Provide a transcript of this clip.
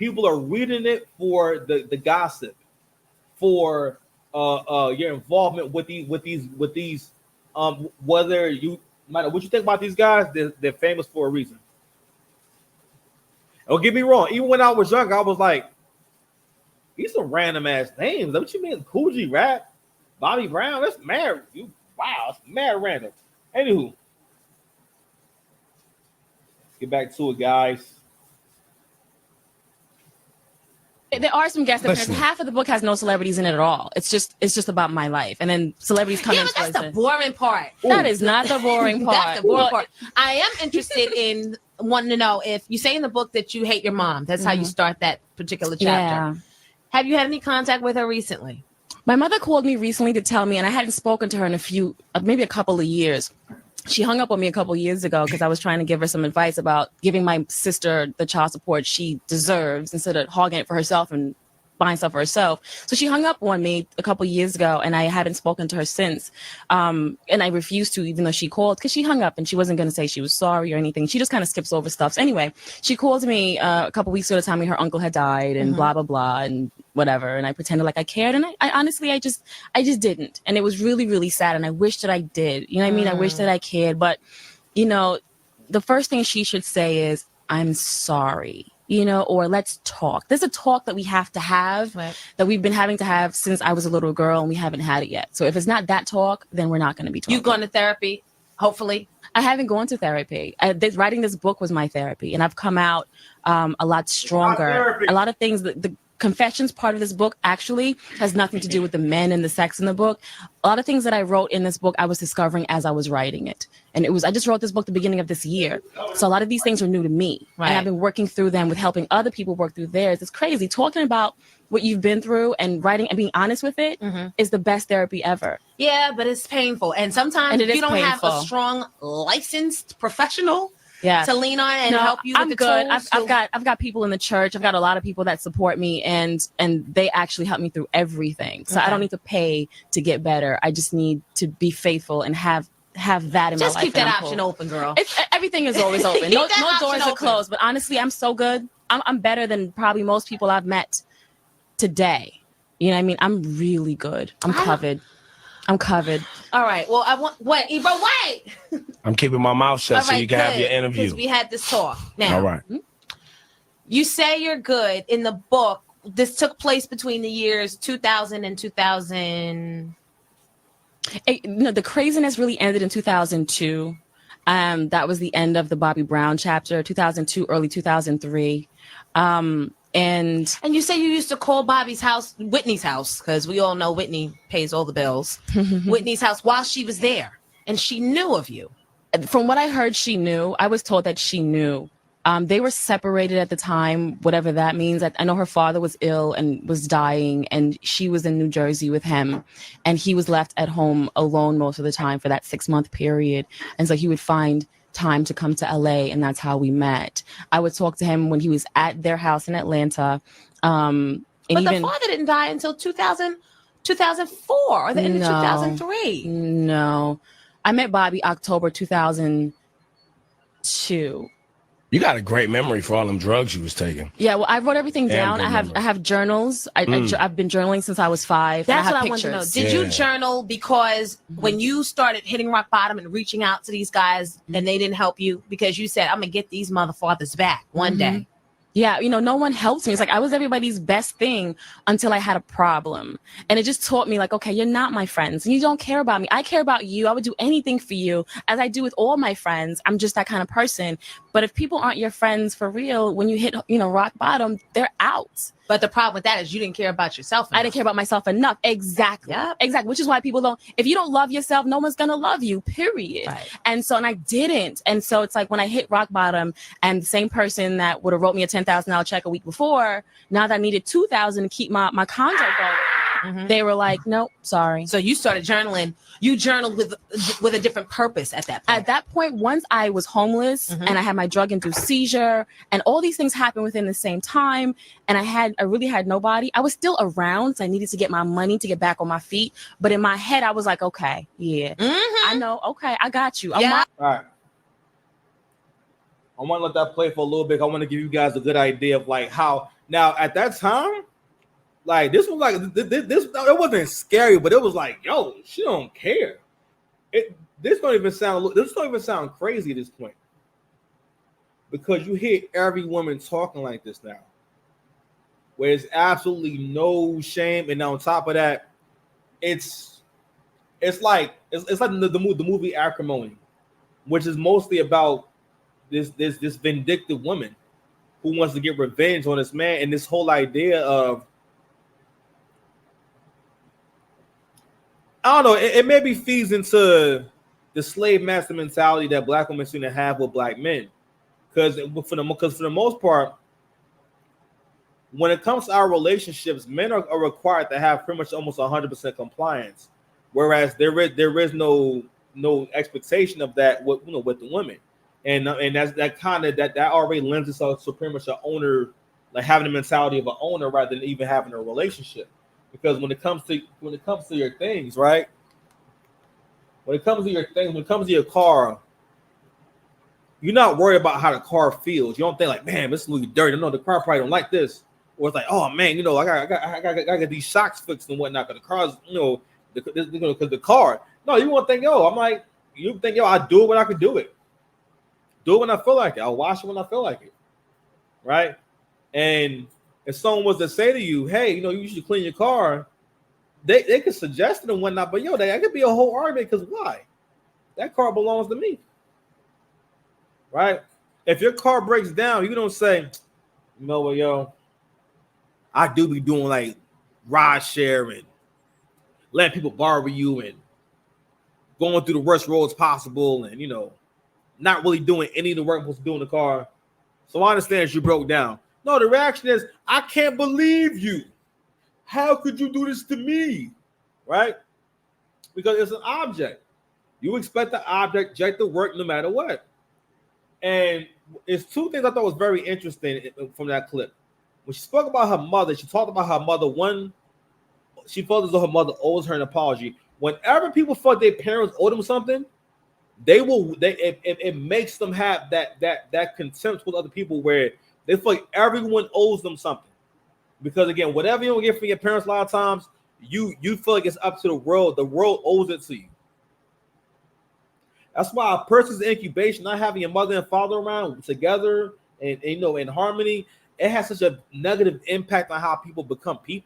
people are reading it for the gossip, for your involvement with these whether you matter what you think about these guys, they're famous for a reason. Don't get me wrong, even when I was young, I was like, these some random ass names. What you mean, Coogee Rap, Bobby Brown? That's mad. Wow, it's mad random. Anywho, let's get back to it, guys. There are some guest appearances. Half of the book has no celebrities in it at all. It's just about my life, and then celebrities come in. Yeah, but that's the boring part. That is not the boring part. That's the boring part. I am interested in wanting to know if you say in the book that you hate your mom. That's how you start that particular chapter. Yeah. Have you had any contact with her recently? My mother called me recently to tell me, and I hadn't spoken to her in maybe a couple of years. She hung up on me a couple of years ago because I was trying to give her some advice about giving my sister the child support she deserves instead of hogging it for herself and buying stuff for herself. So she hung up on me a couple of years ago, and I haven't spoken to her since. And I refused to, even though she called, because she hung up and she wasn't going to say she was sorry or anything. She just kind of skips over stuff. So anyway, she called me a couple of weeks ago to tell me her uncle had died and blah, blah, blah, and whatever. And I pretended like I cared. And I honestly, I just didn't. And it was really, really sad. And I wish that I did. You know what I mean? I wish that I cared. But, you know, the first thing she should say is, I'm sorry. You know, or let's talk. There's a talk that we have to have that we've been having to have since I was a little girl, and we haven't had it yet. So if it's not that talk, then we're not going to be talking. You've gone to therapy, hopefully. I haven't gone to therapy. Writing this book was my therapy, and I've come out a lot stronger. A lot of things that the confessions part of this book actually has nothing to do with the men and the sex in the book. A lot of things that I wrote in this book, I was discovering as I was writing it. And I just wrote this book at the beginning of this year. So a lot of these things are new to me. Right. And I've been working through them with helping other people work through theirs. It's crazy. Talking about what you've been through and writing and being honest with it is the best therapy ever. Yeah, but it's painful. And sometimes you don't have a strong, licensed professional to lean on and help you with the good. tools. I've got people in the church. I've got a lot of people that support me, and they actually help me through everything. So I don't need to pay to get better. I just need to be faithful and have that in my life. Just keep that option open, girl. Everything is always open. No doors are closed. But honestly, I'm so good. I'm better than probably most people I've met today. You know what I mean? I'm really good. I'm covered. All right. Well, wait, Ebro, wait. I'm keeping my mouth shut so you can have your interview. Because we had this talk. Now, all right. You say you're good. In the book, this took place between the years 2000 and 2000. No, the craziness really ended in 2002. That was the end of the Bobby Brown chapter, 2002, early 2003. And you say you used to call Bobby's house, Whitney's house, because we all know Whitney pays all the bills. Whitney's house while she was there, and she knew of you. From what I heard, she knew. I was told that she knew. They were separated at the time, whatever that means. I know her father was ill and was dying, and she was in New Jersey with him, and he was left at home alone most of the time for that 6-month period. And so he would find time to come to LA, and that's how we met. I would talk to him when he was at their house in Atlanta. But the father didn't die until 2004 or the end of 2003. No. I met Bobby October 2002. You got a great memory for all them drugs you was taking. Yeah, well, I wrote everything down. I have journals. I've been journaling since I was 5. That's and I have what I want to know. Did you journal because when you started hitting rock bottom and reaching out to these guys and they didn't help you, because you said, I'm going to get these motherfuckers back one day? Yeah, no one helped me. It's like I was everybody's best thing until I had a problem. And it just taught me, like, okay, you're not my friends and you don't care about me. I care about you. I would do anything for you, as I do with all my friends. I'm just that kind of person. But if people aren't your friends for real, when you hit, rock bottom, they're out. But the problem with that is you didn't care about yourself enough. I didn't care about myself enough. Exactly. Yep. Exactly. Which is why people don't, if you don't love yourself, no one's going to love you, period. Right. And I didn't. And so it's like when I hit rock bottom, and the same person that would have wrote me a $10,000 check a week before, now that I needed $2,000 to keep my condo going, they were like, nope, sorry. So you started journaling. You journaled with a different purpose at that point. At that point, once I was homeless and I had my drug-induced seizure, and all these things happened within the same time, and I really had nobody. I was still around, so I needed to get my money to get back on my feet. But in my head, I was like, okay, yeah, I know. Okay, I got you. All right. I want to let that play for a little bit. I want to give you guys a good idea of like how Now at that time, like this was like this it wasn't scary, but it was like, yo, she don't care. This don't even sound crazy at this point. Because you hear every woman talking like this now. Where there's absolutely no shame, and on top of that, it's like the movie Acrimony, which is mostly about this vindictive woman who wants to get revenge on this man, and this whole idea of, I don't know, it maybe feeds into the slave master mentality that black women seem to have with black men, because for the most part, when it comes to our relationships, men are required to have pretty much almost 100% compliance, whereas there is no expectation of that with the women, and that's that already lends itself to pretty much an owner, like having the mentality of an owner rather than even having a relationship, because when it comes to your things, right? When it comes to your car, you're not worried about how the car feels. You don't think like, man, this is really dirty. No, the car probably don't like this. Or it's like, oh man, I got these shocks fixed and whatnot. Because the car's, because the car. No, you won't think, you think, I do it when I can do it. Do it when I feel like it. I'll wash it when I feel like it. Right? And if someone was to say to you, hey, you should clean your car, they could suggest it and whatnot, but that could be a whole argument, because why? That car belongs to me. Right? If your car breaks down, you don't say, I do be doing like ride share and letting people borrow you and going through the worst roads possible and not really doing any of the work I'm supposed to do in the car. So I understand you broke down. No, the reaction is, I can't believe you. How could you do this to me? Right? Because it's an object. You expect the object to work no matter what. And it's two things I thought was very interesting from that clip. When she spoke about her mother, she talked about her mother. One, she felt as though her mother owes her an apology. Whenever people feel like their parents owe them something, it makes them have that contempt with other people, where they feel like everyone owes them something. Because again, whatever you don't get from your parents, a lot of times you feel like it's up to the world. The world owes it to you. That's why a person's incubation, not having your mother and father around together and in harmony, it has such a negative impact on how people become people.